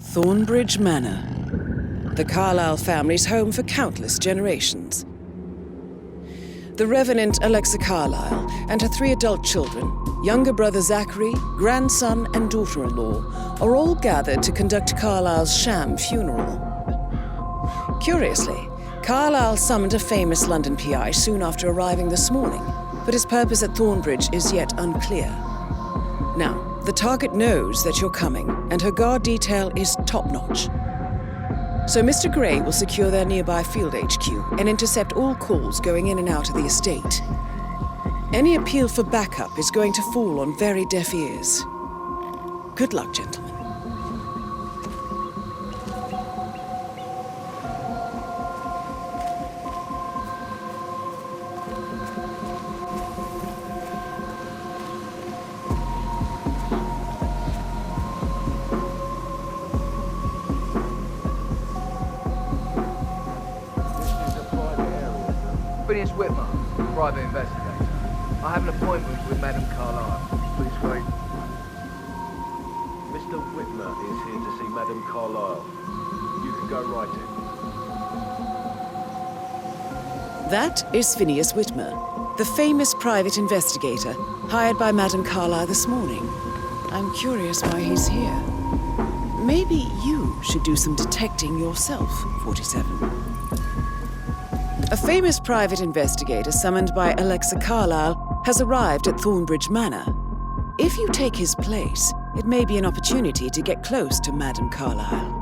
Thornbridge Manor. The Carlisle family's home for countless generations. The Revenant Alexa Carlisle and her 3 adult children, younger brother Zachary, grandson and daughter-in-law, are all gathered to conduct Carlisle's sham funeral. Curiously, Carlisle summoned a famous London PI soon after arriving this morning, but his purpose at Thornbridge is yet unclear. Now, the target knows that you're coming, and her guard detail is top-notch. So Mr. Gray will secure their nearby field HQ and intercept all calls going in and out of the estate. Any appeal for backup is going to fall on very deaf ears. Good luck, gentlemen. HITMAN, private investigator. I have an appointment with Madame Carlisle. Please wait. Mr. HITMAN is here to see Madame Carlisle. You can go right in. That is Phineas Whitmer, the famous private investigator hired by Madame Carlisle this morning. I'm curious why he's here. Maybe you should do some detecting yourself, 47. A famous private investigator summoned by Alexa Carlisle has arrived at Thornbridge Manor. If you take his place, it may be an opportunity to get close to Madame Carlisle.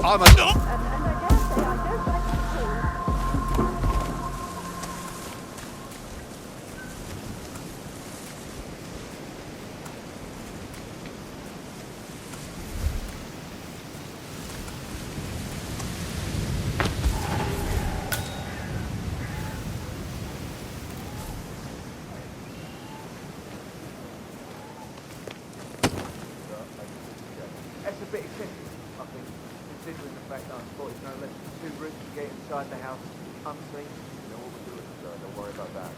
I'm a... And I dare say I don't like to That's a bit excessive, I think, considering the fact that I spotted no less than 2 routes to get inside the house unseen. You know what we're doing, sir. Don't worry about that.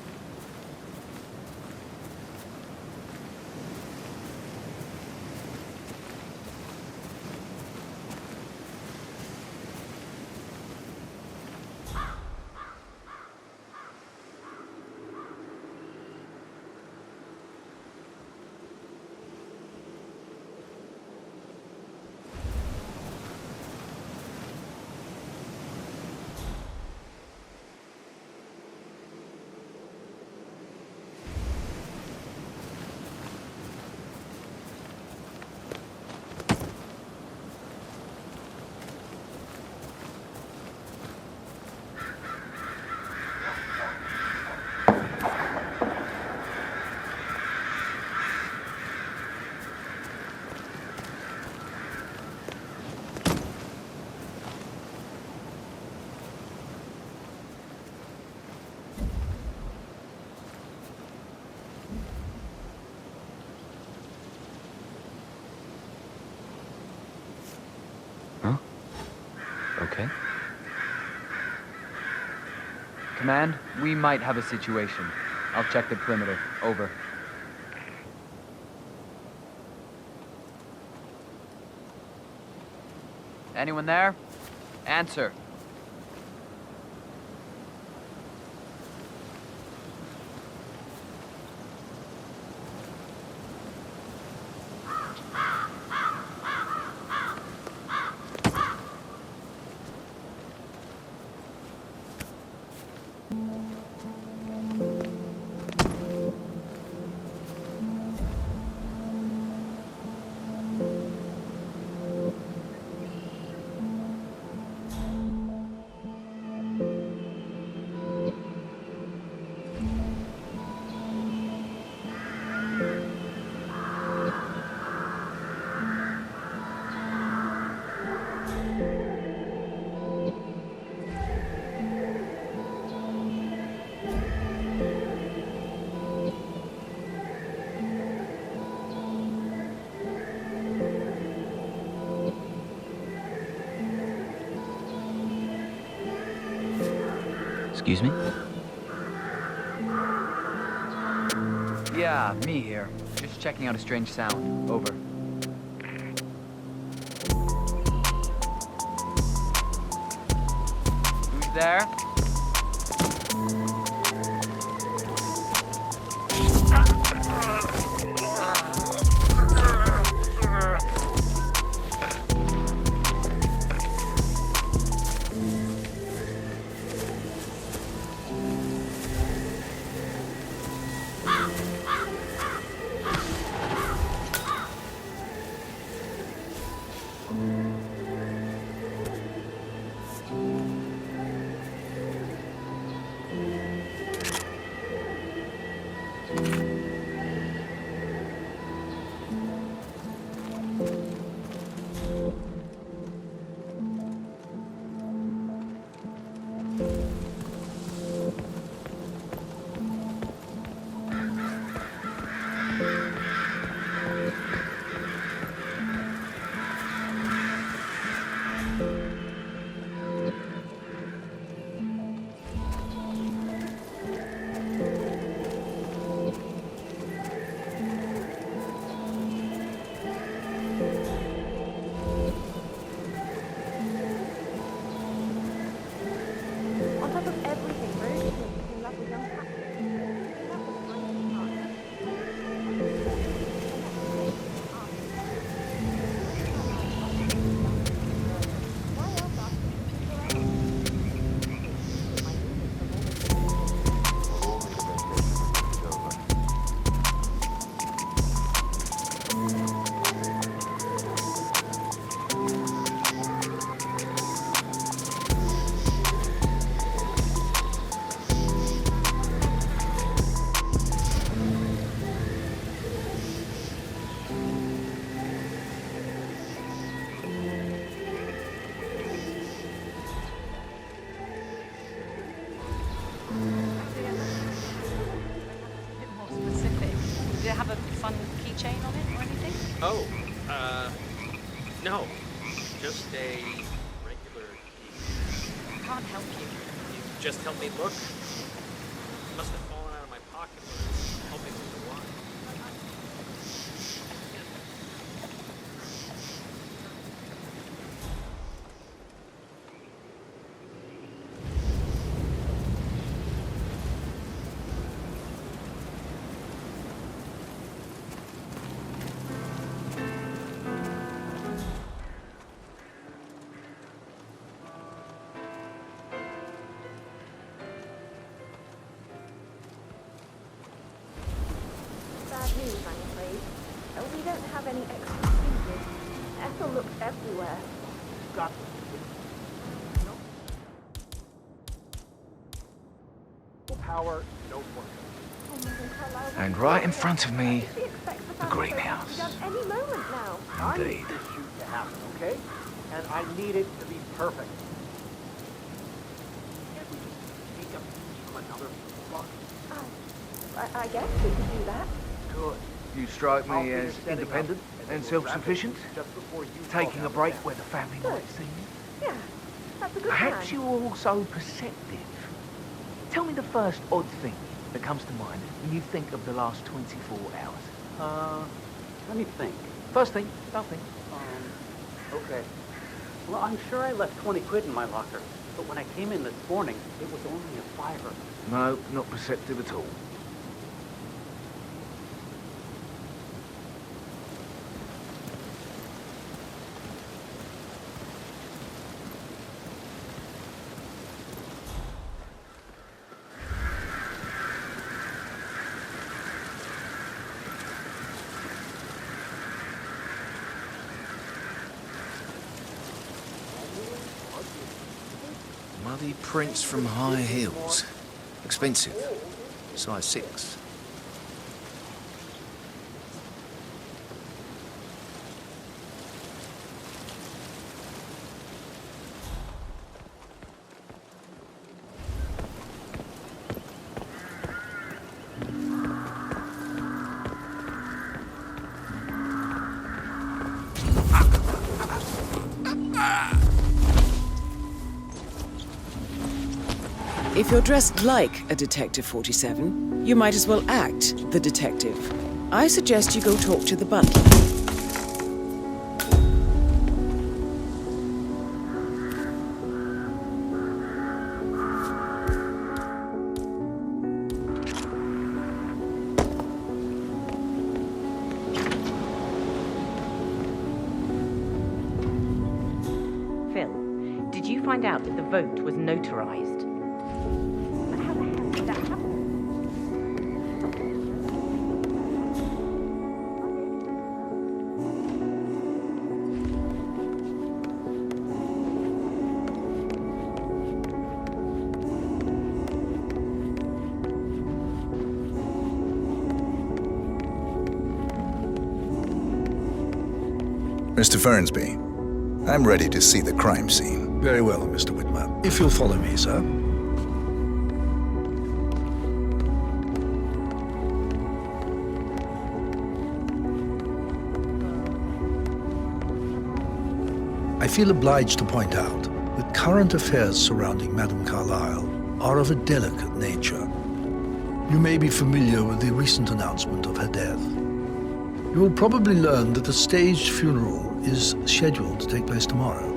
Huh? Okay. Command, we might have a situation. I'll check the perimeter. Over. Anyone there? Answer. Excuse me? Yeah, me here. Just checking out a strange sound. Over. Who's there? On top of everything, Rose is in love with young Patrick. That was great fun. Why else ask A bit more specific. Did it have a fun keychain on it or anything? Oh, no. Just a regular key. I can't help you. You just help me look. It must have fallen out of my pocket when I was helping with the wine. bad news, I'm afraid. We don't have any extra fuses. Ethel looked everywhere. Got no power, no work. Oh, Madam Carlisle, what And is right in wrong? front of me, She expects the the family photo greenhouse. to be done any moment now. I need Indeed. this shoot to happen, okay? And I need it to be perfect. Can't we just take a piece from another box? I guess we could do that. Good. You strike I'll me finish as setting up, independent then and we'll wrap it self-sufficient, just before you taking call a down break the where the family Good. might see you. Yeah, that's a good Perhaps plan. you are also perceptive. Tell me the first odd thing that comes to mind when you think of the last 24 hours. Let me think. First thing, don't think. Okay. Well, I'm sure I left 20 quid in my locker, but when I came in this morning, it was only a fiver. No, not perceptive at all. Muddy prints from high heels. Expensive. Size 6. If you're dressed like a Detective 47, you might as well act the detective. I suggest you go talk to the butler. Phil, did you find out that the vote was notarized? But how the hell did that happen? Mr. Fernsby, I'm ready to see the crime scene. Very well, Mr. Whitman. If you'll follow me, sir. I feel obliged to point out that current affairs surrounding Madame Carlisle are of a delicate nature. You may be familiar with the recent announcement of her death. You will probably learn that a staged funeral is scheduled to take place tomorrow.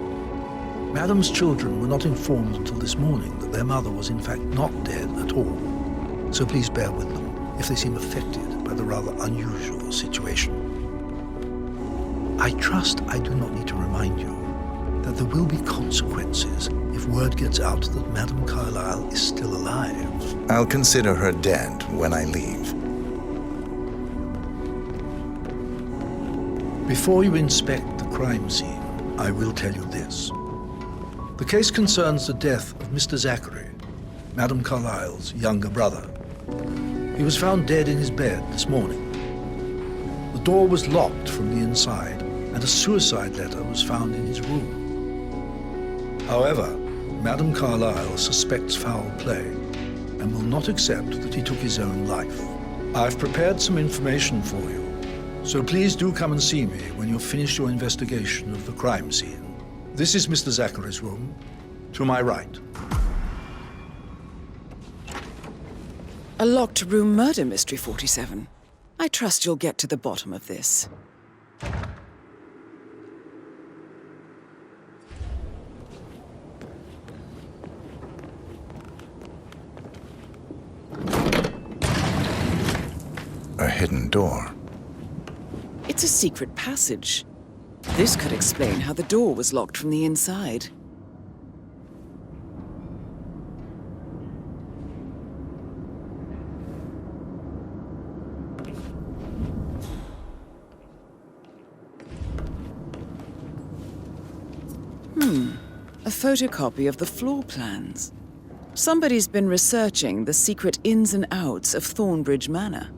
Madame's children were not informed until this morning that their mother was in fact not dead at all. So please bear with them if they seem affected by the rather unusual situation. I trust I do not need to remind you that there will be consequences if word gets out that Madame Carlisle is still alive. I'll consider her dead when I leave. Before you inspect the crime scene, I will tell you this. The case concerns the death of Mr. Zachary, Madame Carlisle's younger brother. He was found dead in his bed this morning. The door was locked from the inside, and a suicide letter was found in his room. However, Madame Carlisle suspects foul play and will not accept that he took his own life. I've prepared some information for you, so please do come and see me when you've finished your investigation of the crime scene. This is Mr. Zachary's room, to my right. A locked room murder mystery, 47. I trust you'll get to the bottom of this. A hidden door. It's a secret passage. This could explain how the door was locked from the inside. A photocopy of the floor plans. Somebody's been researching the secret ins and outs of Thornbridge Manor.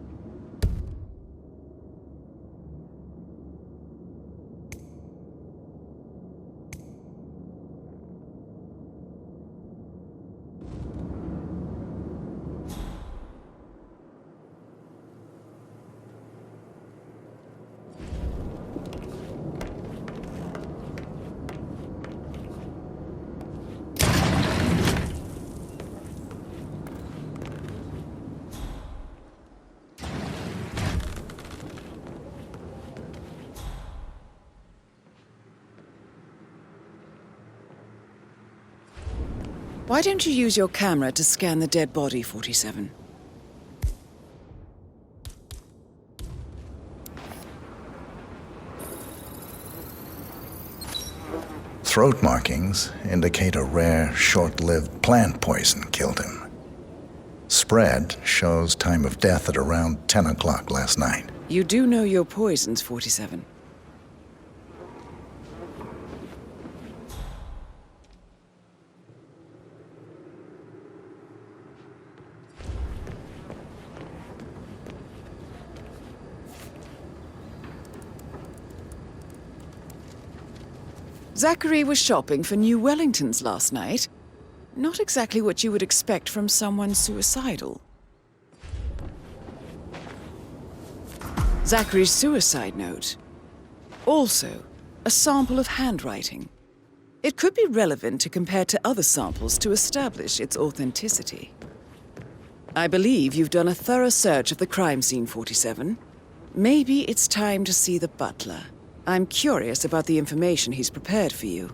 Why don't you use your camera to scan the dead body, 47? Throat markings indicate a rare, short-lived plant poison killed him. Spread shows time of death at around 10 o'clock last night. You do know your poisons, 47. Zachary was shopping for new Wellingtons last night. Not exactly what you would expect from someone suicidal. Zachary's suicide note. Also, a sample of handwriting. It could be relevant to compare to other samples to establish its authenticity. I believe you've done a thorough search of the crime scene, 47. Maybe it's time to see the butler. I'm curious about the information he's prepared for you.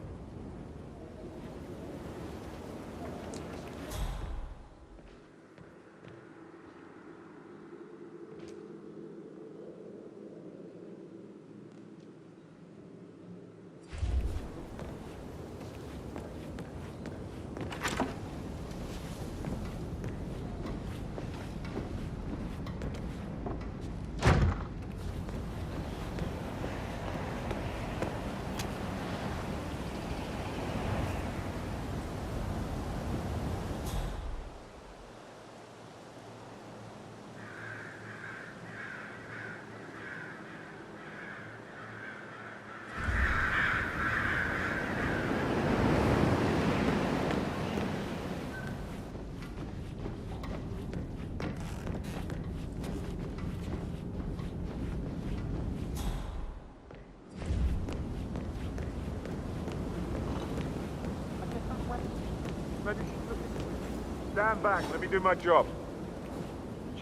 Stand back, let me do my job.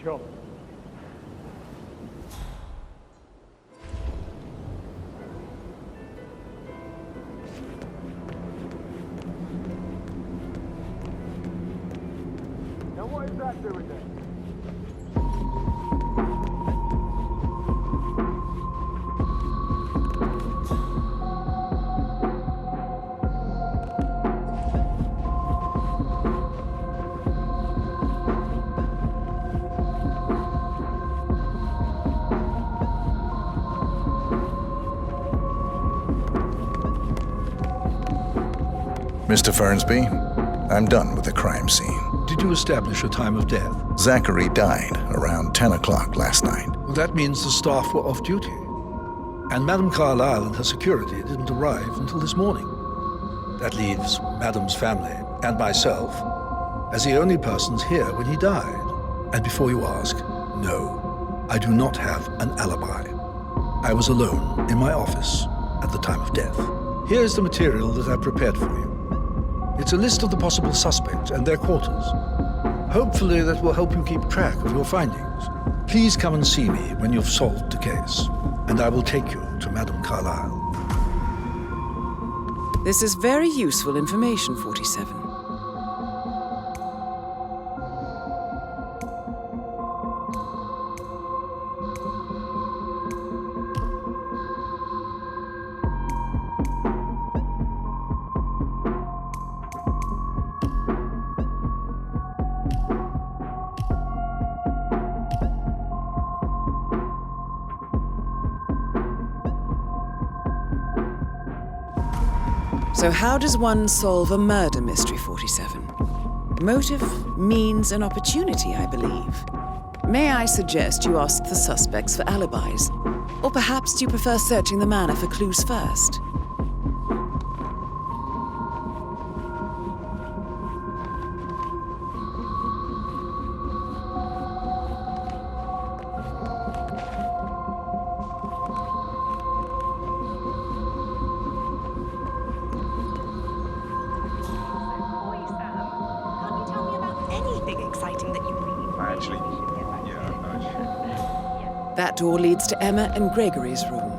Job? Now what is that doing there? Mr. Fernsby, I'm done with the crime scene. Did you establish a time of death? Zachary died around 10 o'clock last night. Well, that means the staff were off duty. And Madame Carlisle and her security didn't arrive until this morning. That leaves Madame's family and myself as the only persons here when he died. And before you ask, no, I do not have an alibi. I was alone in my office at the time of death. Here's the material that I prepared for you. It's a list of the possible suspects and their quarters. Hopefully that will help you keep track of your findings. Please come and see me when you've solved the case, and I will take you to Madame Carlisle. This is very useful information, 47. So how does one solve a murder mystery, 47? Motive, means, and opportunity, I believe. May I suggest you ask the suspects for alibis? Or perhaps do you prefer searching the manor for clues first? That door leads to Emma and Gregory's room.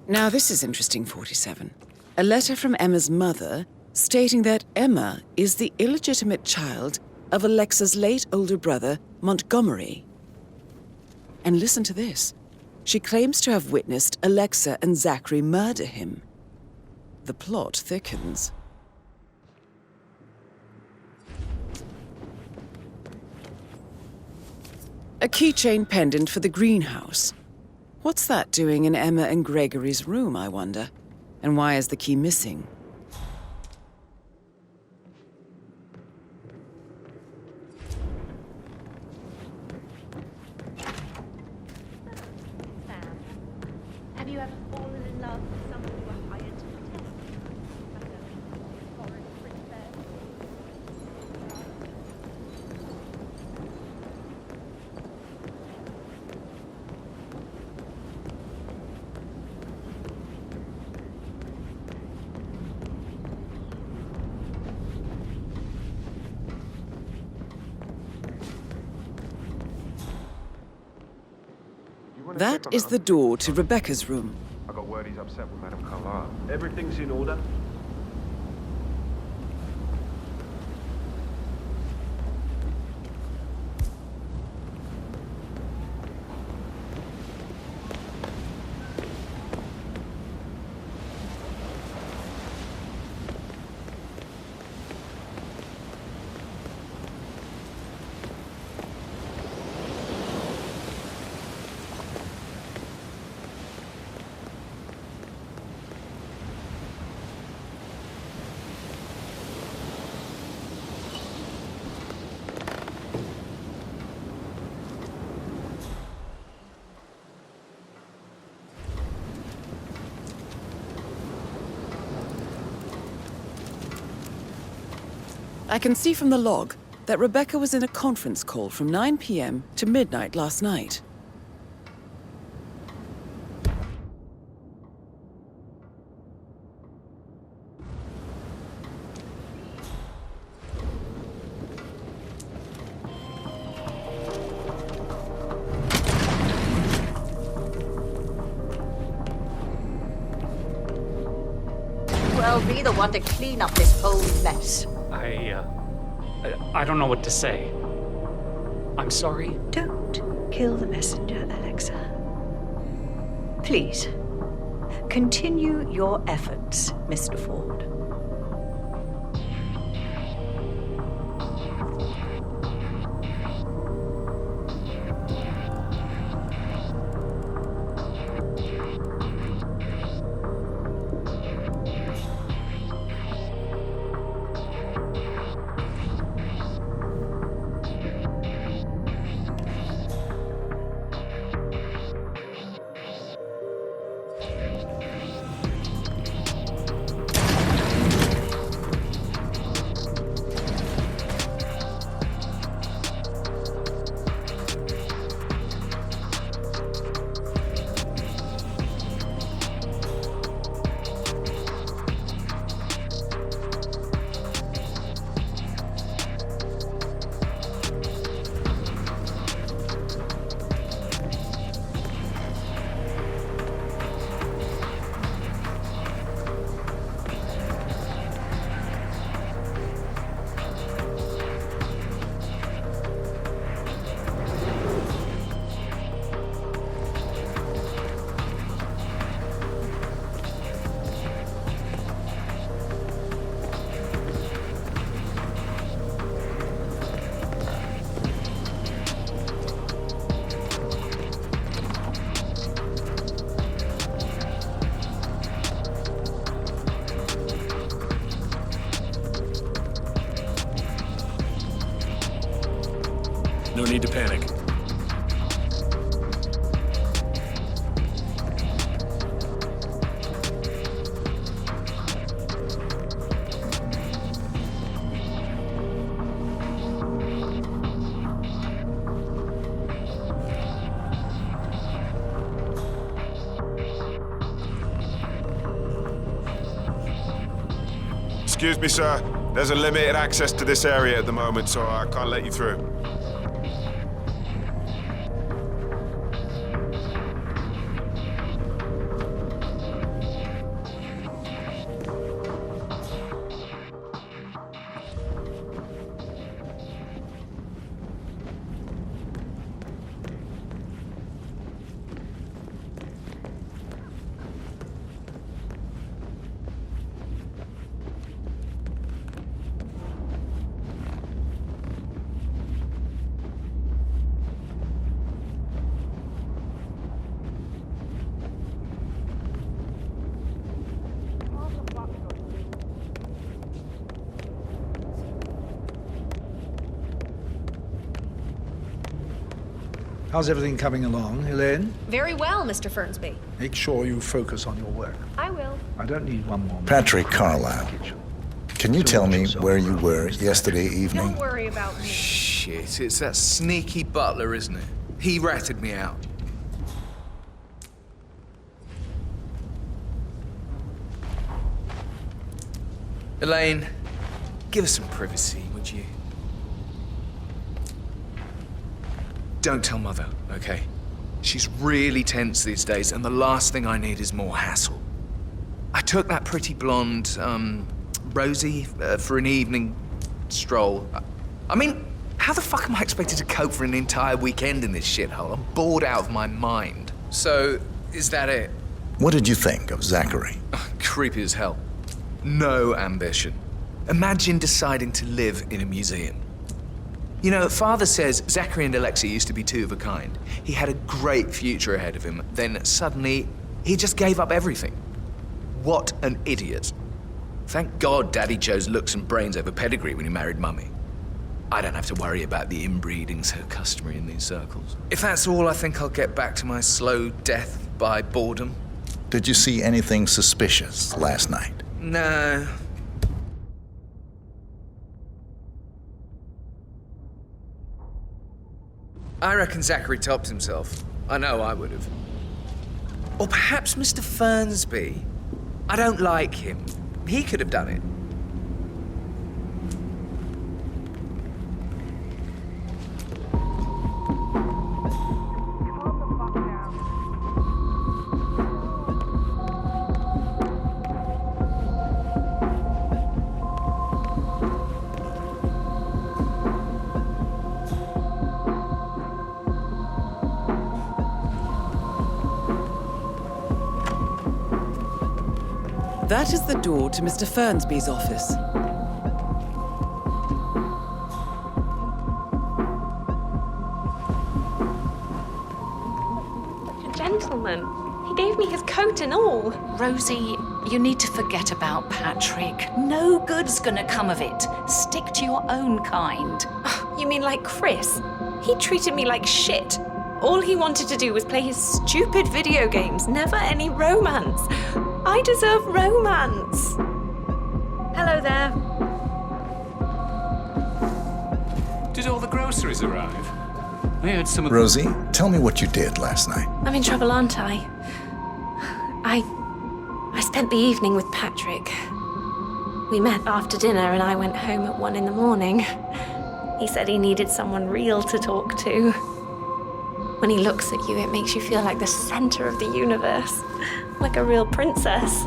Now this is interesting, 47. A letter from Emma's mother stating that Emma is the illegitimate child of Alexa's late older brother, Montgomery. And listen to this. She claims to have witnessed Alexa and Zachary murder him. The plot thickens. A keychain pendant for the greenhouse. What's that doing in Emma and Gregory's room, I wonder? And why is the key missing? Sam, have you ever fallen in love with someone you were hired to protect? Like a foreign princess? That is the door to Rebecca's room. I got word he's upset with Madame Carlisle. Everything's in order. I can see from the log that Rebecca was in a conference call from 9 p.m. to midnight last night. Well, be the one to clean up this whole mess. I don't know what to say. I'm sorry. Don't kill the messenger, Alexa. Please, continue your efforts, Mr. Ford. No need to panic. Excuse me, sir. There's a limited access to this area at the moment, so I can't let you through. How's everything coming along, Elaine? Very well, Mr. Fernsby. Make sure you focus on your work. I will. I don't need one more. Patrick Carlisle, can you tell me where you were yesterday evening? Don't worry about me. Shit, it's that sneaky butler, isn't it? He ratted me out. Elaine, give us some privacy, would you? Don't tell Mother, okay? She's really tense these days, and the last thing I need is more hassle. I took that pretty blonde, Rosie, for an evening stroll. I mean, how the fuck am I expected to cope for an entire weekend in this shithole? I'm bored out of my mind. So, is that it? What did you think of Zachary? Creepy as hell. No ambition. Imagine deciding to live in a museum. You know, Father says Zachary and Alexa used to be two of a kind. He had a great future ahead of him. Then suddenly, he just gave up everything. What an idiot. Thank God Daddy chose looks and brains over pedigree when he married Mummy. I don't have to worry about the inbreeding so customary in these circles. If that's all, I think I'll get back to my slow death by boredom. Did you see anything suspicious last night? No. I reckon Zachary topped himself. I know I would have. Or perhaps Mr. Fernsby. I don't like him. He could have done it. That is the door to Mr. Fernsby's office. Such a gentleman. He gave me his coat and all. Rosie, you need to forget about Patrick. No good's gonna come of it. Stick to your own kind. You mean like Chris? He treated me like shit. All he wanted to do was play his stupid video games, never any romance. I deserve romance. Hello there. Did all the groceries arrive? I heard some of Rosie, tell me what you did last night. I'm in trouble, aren't I? I spent the evening with Patrick. We met after dinner and I went home at 1 a.m. He said he needed someone real to talk to. When he looks at you, it makes you feel like the center of the universe. Like a real princess.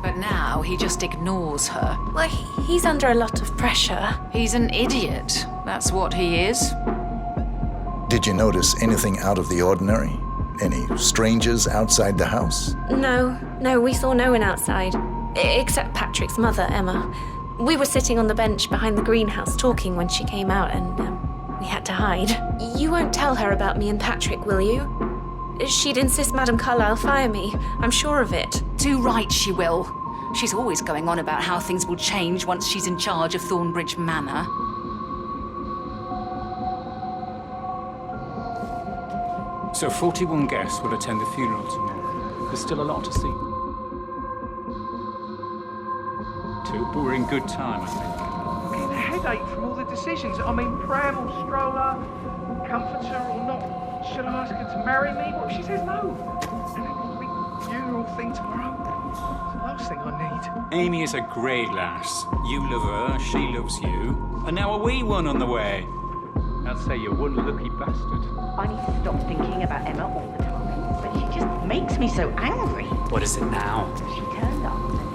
But now he just ignores her. Well, he's under a lot of pressure. He's an idiot. That's what he is. Did you notice anything out of the ordinary? Any strangers outside the house? No, we saw no one outside. Except Patrick's mother, Emma. We were sitting on the bench behind the greenhouse talking when she came out and we had to hide. You won't tell her about me and Patrick, will you? She'd insist Madame Carlisle fire me. I'm sure of it. Too right she will. She's always going on about how things will change once she's in charge of Thornbridge Manor. So 41 guests will attend the funeral tomorrow. There's still a lot to see. But we're in good time, I think. Getting a headache from all the decisions. I mean, pram or stroller, comforter or not. Should I ask her to marry me? What if she says no? And then the big funeral thing tomorrow. It's the last thing I need. Amy is a great lass. You love her, she loves you. And now a wee one on the way. I'd say you're one lucky bastard. I need to stop thinking about Emma all the time, but she just makes me so angry. What is it now? She turned up and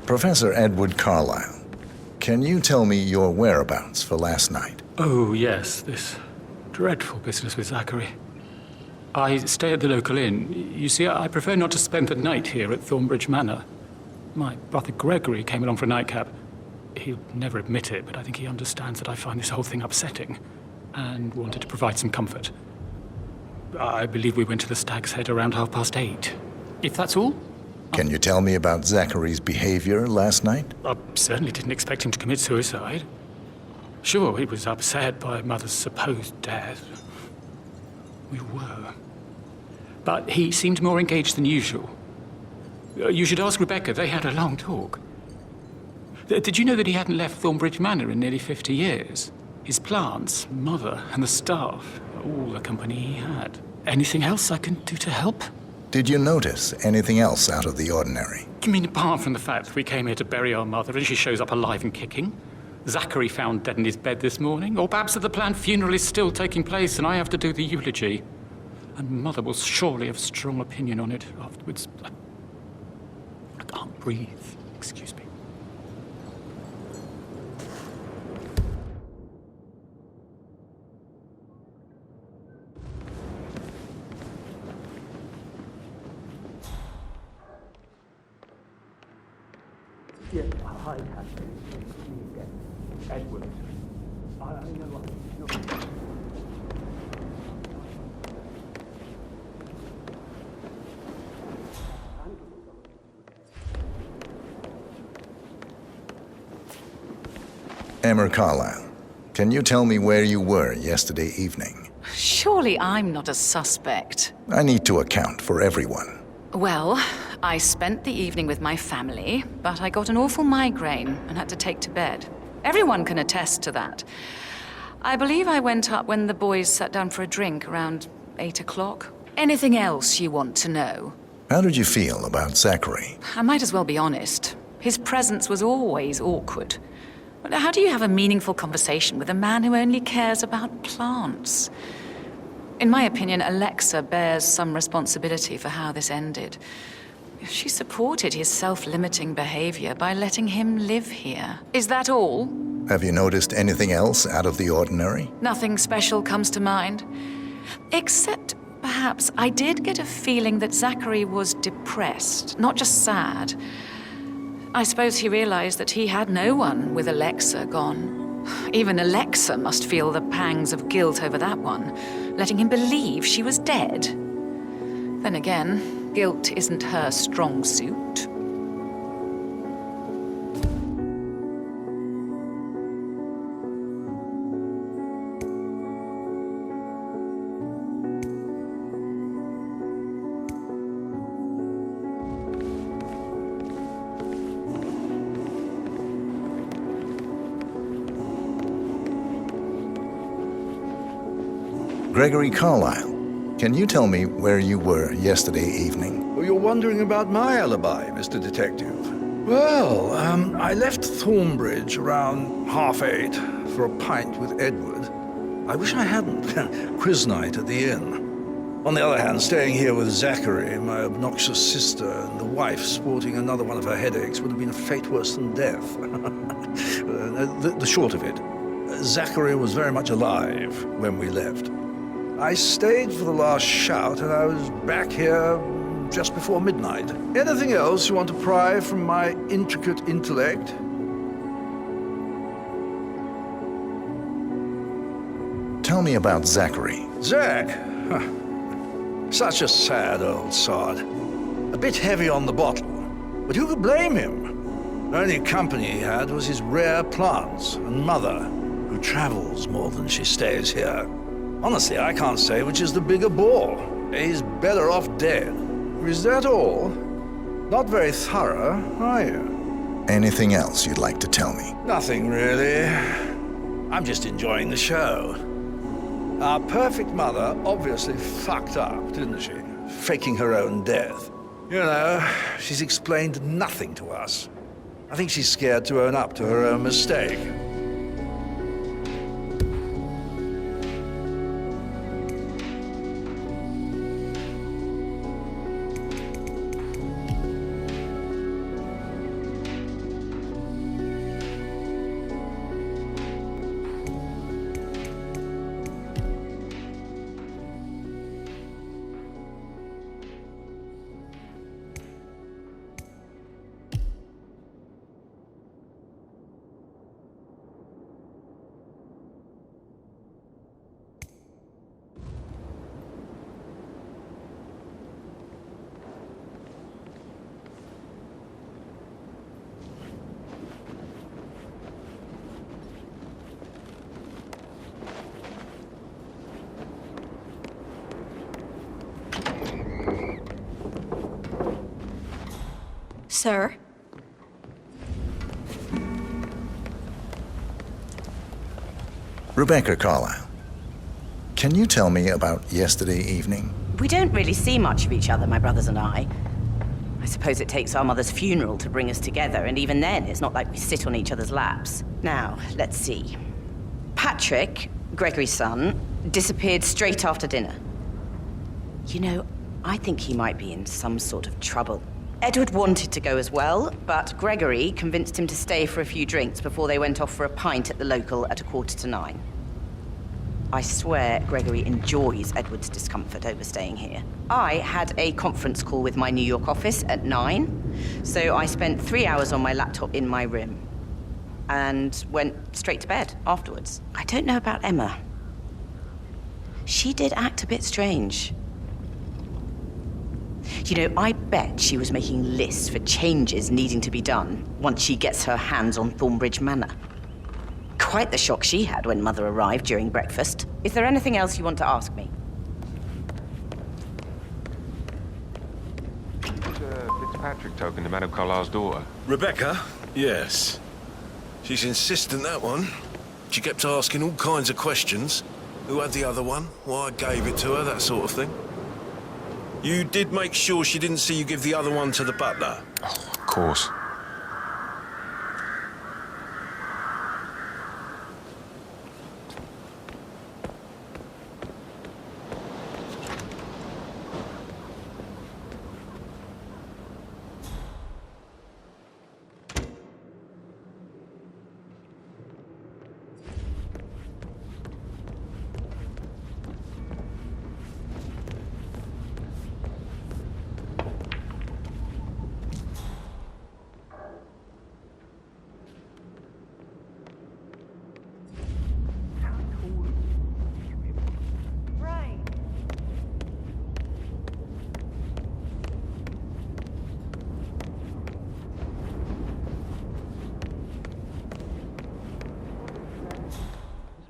Professor Edward Carlisle, can you tell me your whereabouts for last night? Oh, yes, this dreadful business with Zachary. I stay at the local inn. You see, I prefer not to spend the night here at Thornbridge Manor. My brother Gregory came along for a nightcap. He'll never admit it, but I think he understands that I find this whole thing upsetting and wanted to provide some comfort. I believe we went to the Stag's Head around 8:30. If that's all? Can you tell me about Zachary's behavior last night? I certainly didn't expect him to commit suicide. Sure, he was upset by Mother's supposed death. We were. But he seemed more engaged than usual. You should ask Rebecca. They had a long talk. Did you know that he hadn't left Thornbridge Manor in nearly 50 years? His plants, Mother, and the staff, all the company he had. Anything else I can do to help? Did you notice anything else out of the ordinary? You mean apart from the fact that we came here to bury our mother and she shows up alive and kicking? Zachary found dead in his bed this morning? Or perhaps that the planned funeral is still taking place and I have to do the eulogy? And Mother will surely have a strong opinion on it afterwards. I can't breathe. Excuse me. Yes, hi, Catherine. Edward. I know what. Emma Carlisle, can you tell me where you were yesterday evening? Surely I'm not a suspect. I need to account for everyone. Well, I spent the evening with my family, but I got an awful migraine and had to take to bed. Everyone can attest to that. I believe I went up when the boys sat down for a drink around 8 o'clock. Anything else you want to know? How did you feel about Zachary? I might as well be honest. His presence was always awkward. But how do you have a meaningful conversation with a man who only cares about plants? In my opinion, Alexa bears some responsibility for how this ended. She supported his self-limiting behavior by letting him live here. Is that all? Have you noticed anything else out of the ordinary? Nothing special comes to mind. Except, perhaps, I did get a feeling that Zachary was depressed, not just sad. I suppose he realized that he had no one with Alexa gone. Even Alexa must feel the pangs of guilt over that one, letting him believe she was dead. Then again, guilt isn't her strong suit. Gregory Carlisle, can you tell me where you were yesterday evening? Oh, you're wondering about my alibi, Mr. Detective. Well, I left Thornbridge around 8:30 for a pint with Edward. I wish I hadn't. Quiz night at the inn. On the other hand, staying here with Zachary, my obnoxious sister, and the wife sporting another one of her headaches would have been a fate worse than death. The short of it, Zachary was very much alive when we left. I stayed for the last shout, and I was back here just before midnight. Anything else you want to pry from my intricate intellect? Tell me about Zachary. Zach? Huh. Such a sad old sod. A bit heavy on the bottle, but who could blame him? The only company he had was his rare plants and Mother, who travels more than she stays here. Honestly, I can't say which is the bigger bore. He's better off dead. Is that all? Not very thorough, are you? Anything else you'd like to tell me? Nothing, really. I'm just enjoying the show. Our perfect mother obviously fucked up, didn't she? Faking her own death. You know, she's explained nothing to us. I think she's scared to own up to her own mistake. Sir? Rebecca Carlisle, can you tell me about yesterday evening? We don't really see much of each other, my brothers and I. I suppose it takes our mother's funeral to bring us together, and even then, it's not like we sit on each other's laps. Now, let's see. Patrick, Gregory's son, disappeared straight after dinner. You know, I think he might be in some sort of trouble. Edward wanted to go as well, but Gregory convinced him to stay for a few drinks before they went off for a pint at the local at 9:15. I swear Gregory enjoys Edward's discomfort over staying here. I had a conference call with my New York office at 9, so I spent 3 hours on my laptop in my room and went straight to bed afterwards. I don't know about Emma. She did act a bit strange. You know, I bet she was making lists for changes needing to be done once she gets her hands on Thornbridge Manor. Quite the shock she had when Mother arrived during breakfast. Is there anything else you want to ask me? Fitzpatrick token to Madame Carlisle's daughter. Rebecca? Yes. She's insistent, that one. She kept asking all kinds of questions. Who had the other one? Why I gave it to her, that sort of thing. You did make sure she didn't see you give the other one to the butler? Oh, of course.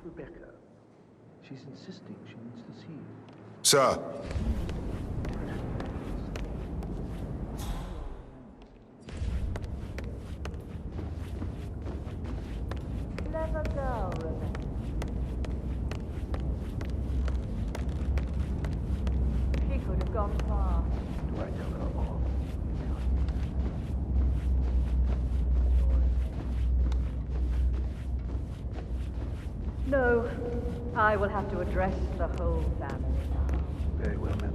Rebecca. She's insisting she needs to see you. Sir. Clever girl, Rebecca. She could have gone far. Do I tell her off? No, I will have to address the whole family now. Very well, madam.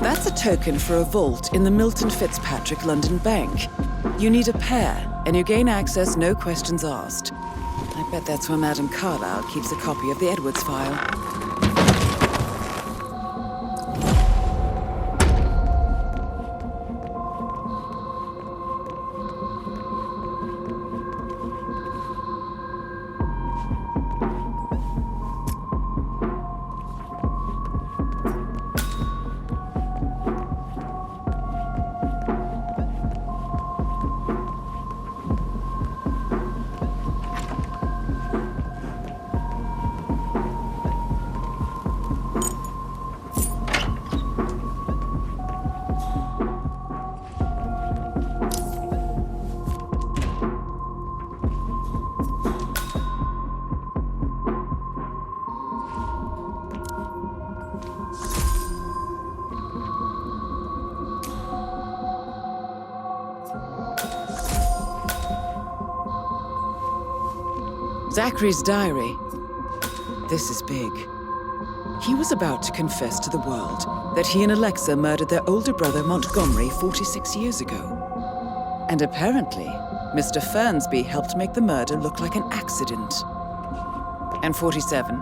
That's a token for a vault in the Milton Fitzpatrick London Bank. You need a pair, and you gain access no questions asked. I bet that's where Madame Carlisle keeps a copy of the Edwards file. Zachary's diary. This is big. He was about to confess to the world that he and Alexa murdered their older brother Montgomery 46 years ago. And apparently, Mr. Fernsby helped make the murder look like an accident. And 47,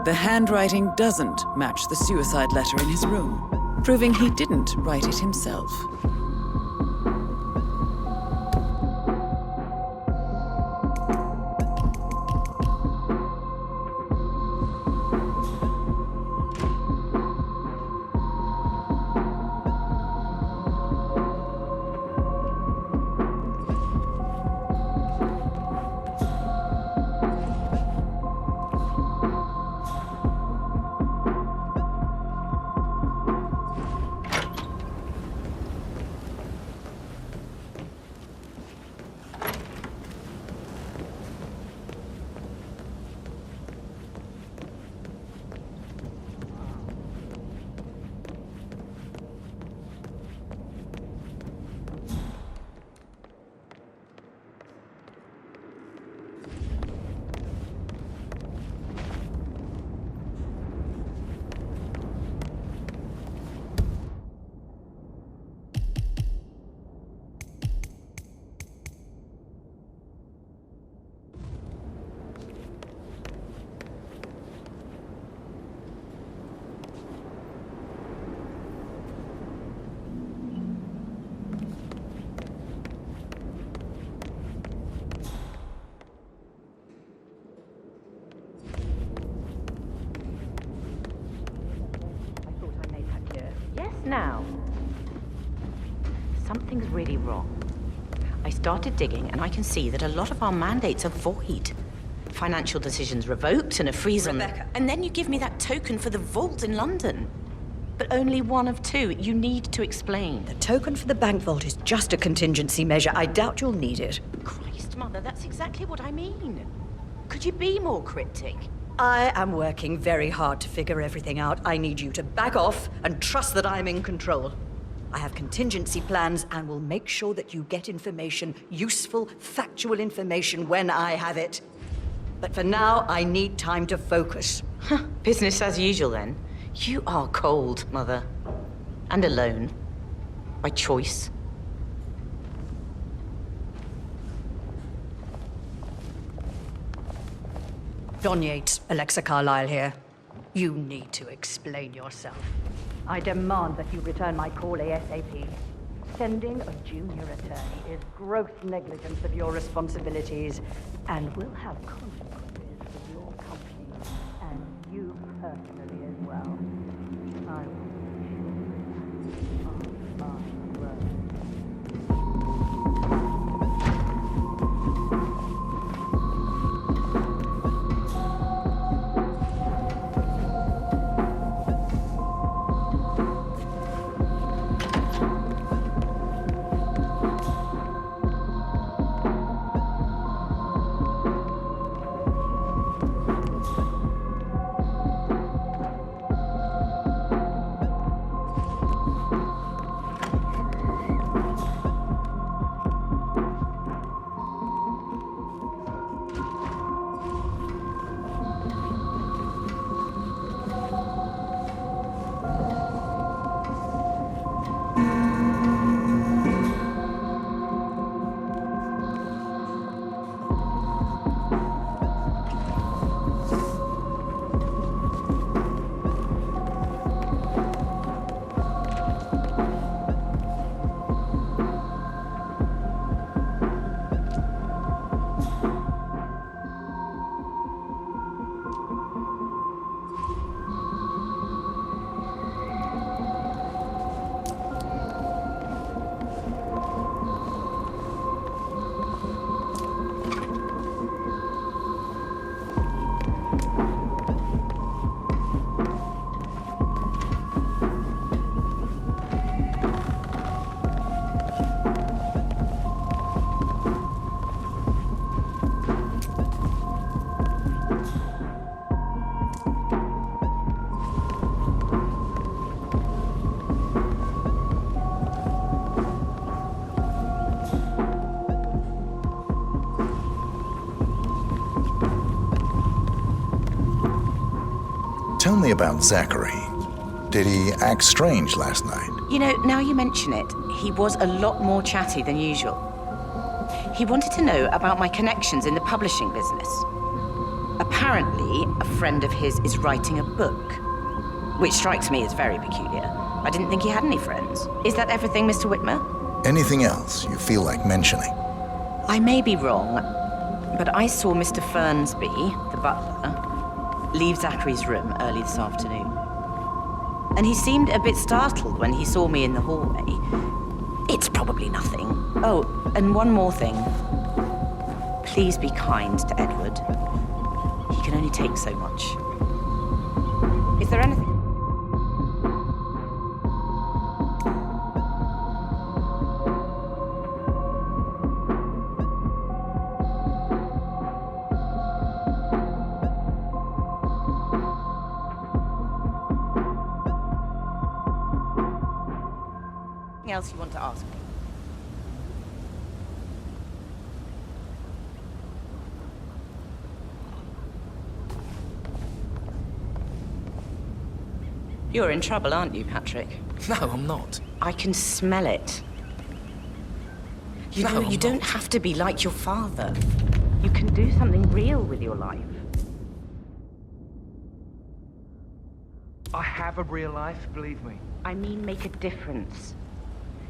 the handwriting doesn't match the suicide letter in his room, proving he didn't write it himself. Now, something's really wrong. I started digging and I can see that a lot of our mandates are void. Financial decisions revoked and a freeze on Rebecca. And then you give me that token for the vault in London. But only one of two. You need to explain. The token for the bank vault is just a contingency measure. I doubt you'll need it. Christ, Mother, that's exactly what I mean. Could you be more cryptic? I am working very hard to figure everything out. I need you to back off and trust that I'm in control. I have contingency plans and will make sure that you get information, useful, factual information when I have it. But for now, I need time to focus. Business as usual, then. You are cold, Mother. And alone. By choice. Don Yates, Alexa Carlisle here. You need to explain yourself. I demand that you return my call ASAP. Sending a junior attorney is gross negligence of your responsibilities and will have consequences for your company and you personally as well. I will Tell me about Zachary. Did he act strange last night? You know, now you mention it, he was a lot more chatty than usual. He wanted to know about my connections in the publishing business. Apparently, a friend of his is writing a book, which strikes me as very peculiar. I didn't think he had any friends. Is that everything, Mr. Whitmer? Anything else you feel like mentioning? I may be wrong, but I saw Mr. Fernsby, the butler, leave Zachary's room early this afternoon. And he seemed a bit startled when he saw me in the hallway. It's probably nothing. Oh, and one more thing. Please be kind to Edward. He can only take so much. Is there anything? Else you want to ask me? You're in trouble, aren't you, Patrick? No, I'm not. I can smell it. You know, you don't have to be like your father. You can do something real with your life. I have a real life, believe me. I mean, make a difference.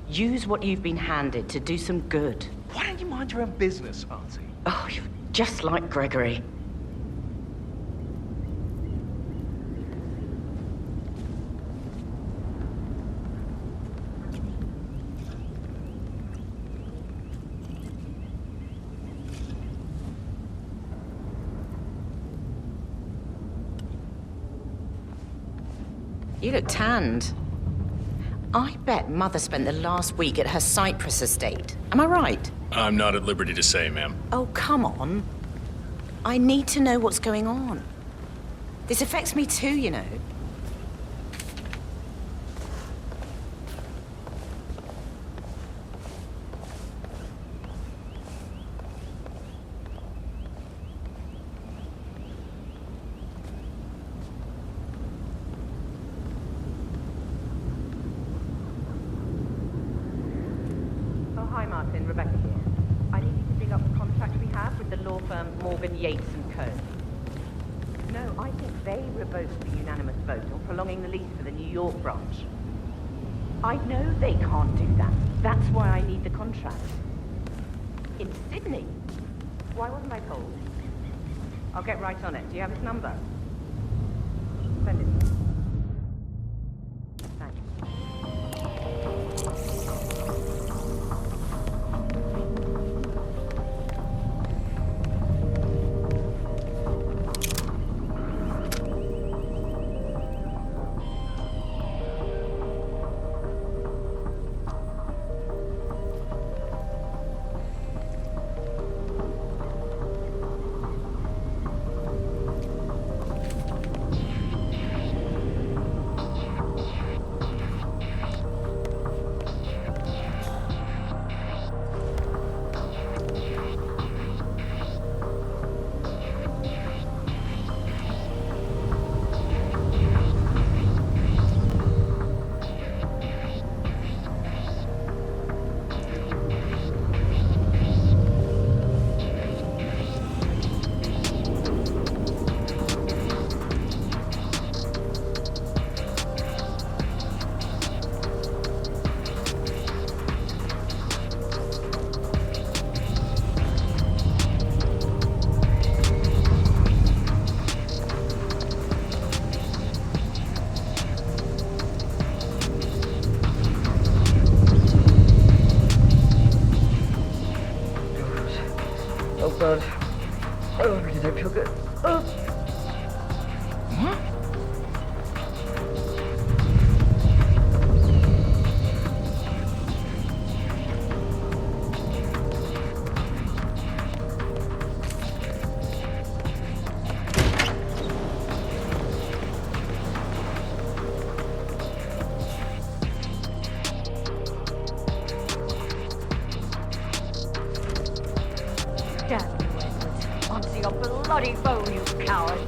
Use what you've been handed to do some good. Why don't you mind your own business, Auntie? Oh, you're just like Gregory. You look tanned. I bet Mother spent the last week at her Cyprus estate. Am I right? I'm not at liberty to say, ma'am. Oh, come on. I need to know what's going on. This affects me too, you know. Rebecca here. I need you to dig up the contract we have with the law firm Morgan, Yates & Co. No, I think they revoked the unanimous vote on prolonging the lease for the New York branch. I know they can't do that. That's why I need the contract. In Sydney? Why wasn't I told? I'll get right on it. Do you have his number? Send it to me. Thanks. God. Oh, I really don't feel good. Oh. What? Damn you, Edward. Onto your bloody bone, you coward.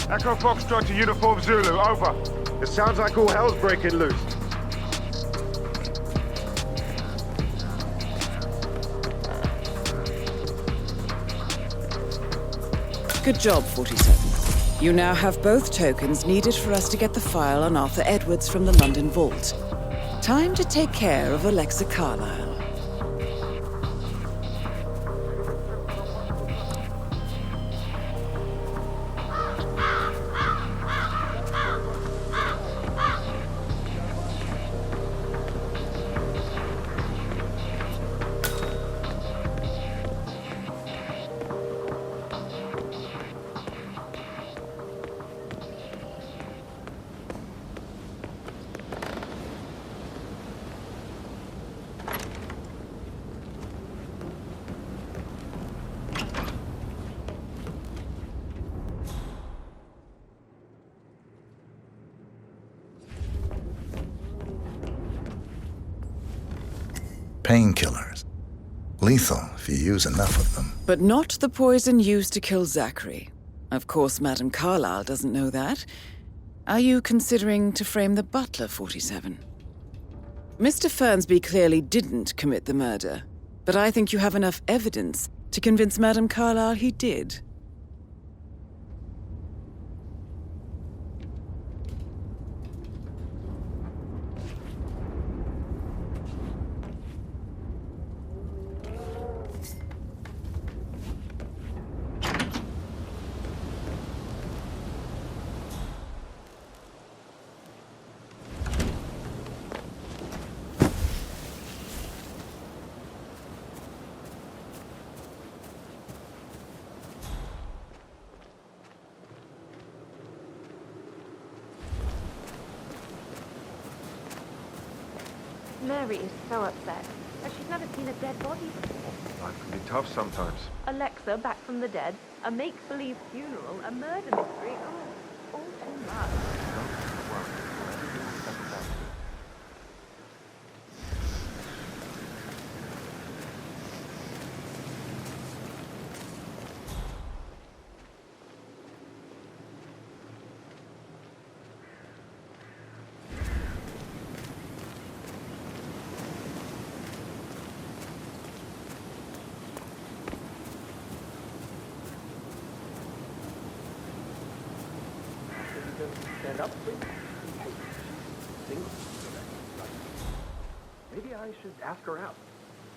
Echo Foxtrot to Uniform Zulu, over. It sounds like all hell's breaking loose. Good job, 47. You now have both tokens needed for us to get the file on Arthur Edwards from the London Vault. Time to take care of Alexa Carlisle. Painkillers. Lethal if you use enough of them. But not the poison used to kill Zachary. Of course, Madame Carlisle doesn't know that. Are you considering to frame the butler, 47? Mr. Fernsby clearly didn't commit the murder, but I think you have enough evidence to convince Madame Carlisle he did. Mary is so upset. She's never seen a dead body before. Life can be tough sometimes. Alexa back from the dead, a make-believe funeral, a murder mystery. Oh, all too much. Stand up, please. Hey, single. Maybe I should ask her out.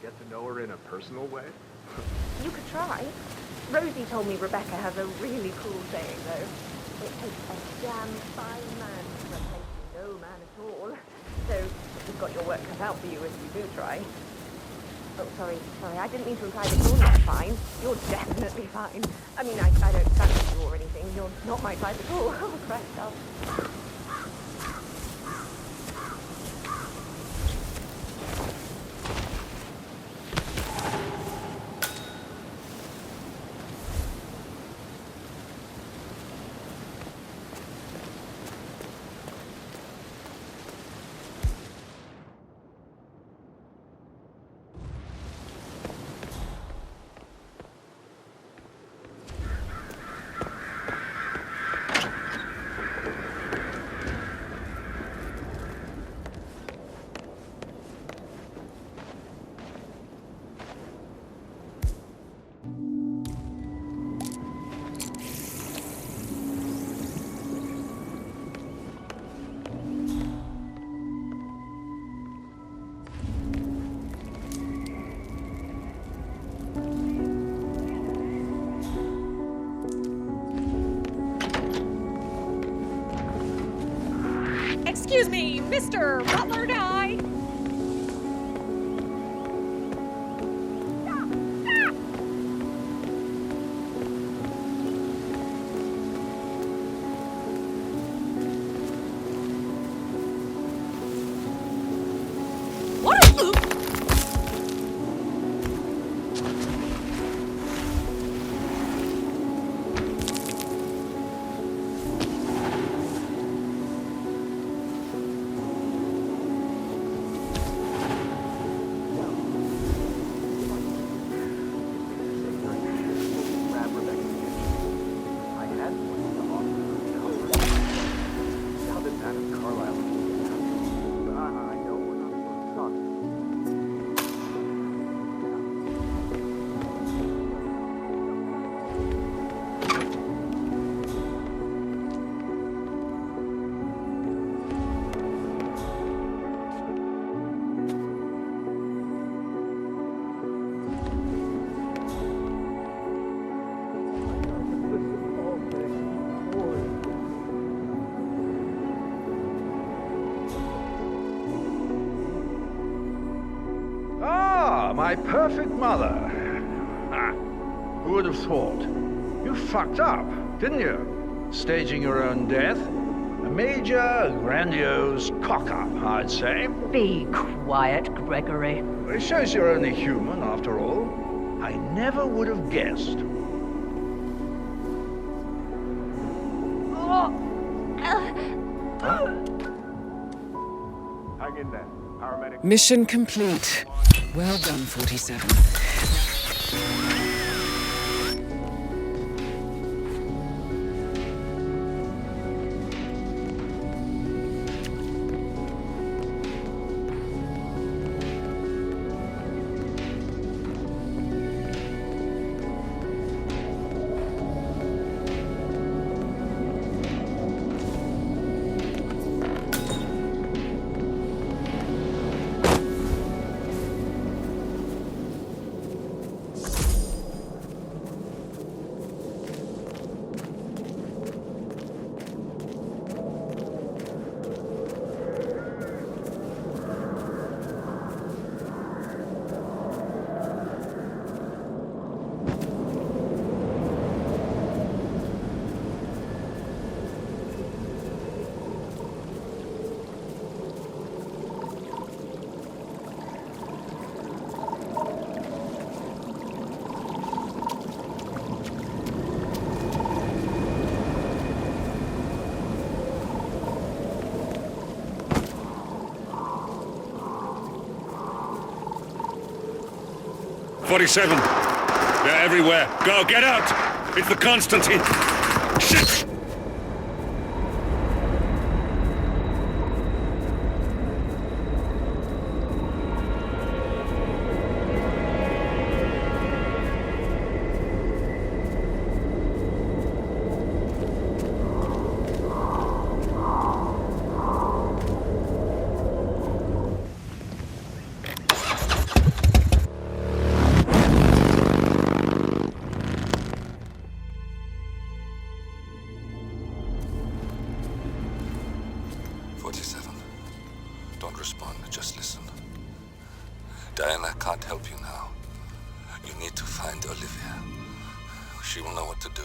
Get to know her in a personal way. You could try. Rosie told me Rebecca has a really cool saying, though. It takes a damn fine man to replace no man at all. So, you've got your work cut out for you if you do try. Oh, sorry. I didn't mean to imply that you're not fine. You're definitely fine. I mean, I don't fancy you or anything. You're not my type at all. Oh, Christ, Excuse me, Mr. Butler Guy. My perfect mother. Ah, who would have thought? You fucked up, didn't you? Staging your own death? A major, grandiose cock-up, I'd say. Be quiet, Gregory. It shows you're only human, after all. I never would have guessed. Hang in there. Paramedic. Mission complete. Well done, 47. "47. They're everywhere. Go, get out! It's the Constantine. Shit! Don't respond, just listen. Diana can't help you now. You need to find Olivia. She will know what to do.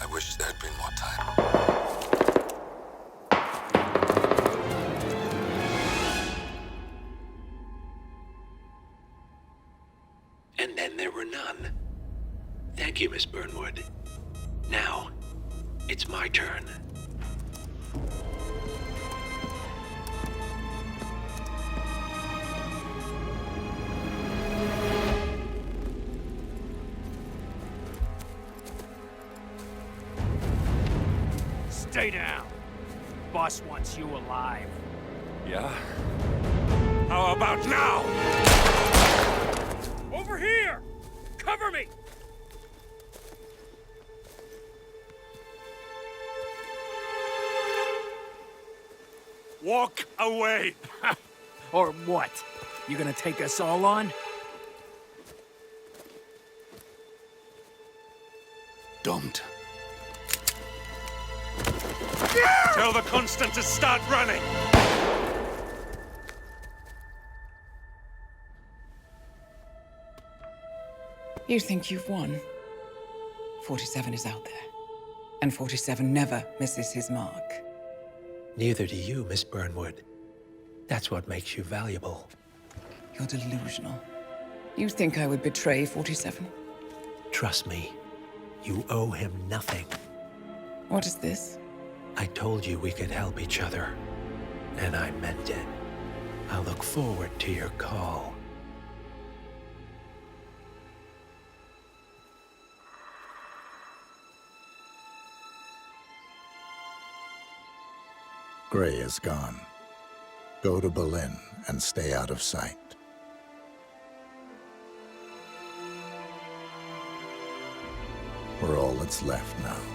I wish there had been more time. And then there were none. Thank you, Miss Burnwood. Now, it's my turn. Stay down. Boss wants you alive. Yeah? How about now? Over here! Cover me! Walk away! Or what? You gonna take us all on? Don't. Tell the Constant to start running! You think you've won? 47 is out there. And 47 never misses his mark. Neither do you, Miss Burnwood. That's what makes you valuable. You're delusional. You think I would betray 47? Trust me, you owe him nothing. What is this? I told you we could help each other, and I meant it. I'll look forward to your call. Gray is gone. Go to Berlin and stay out of sight. We're all that's left now.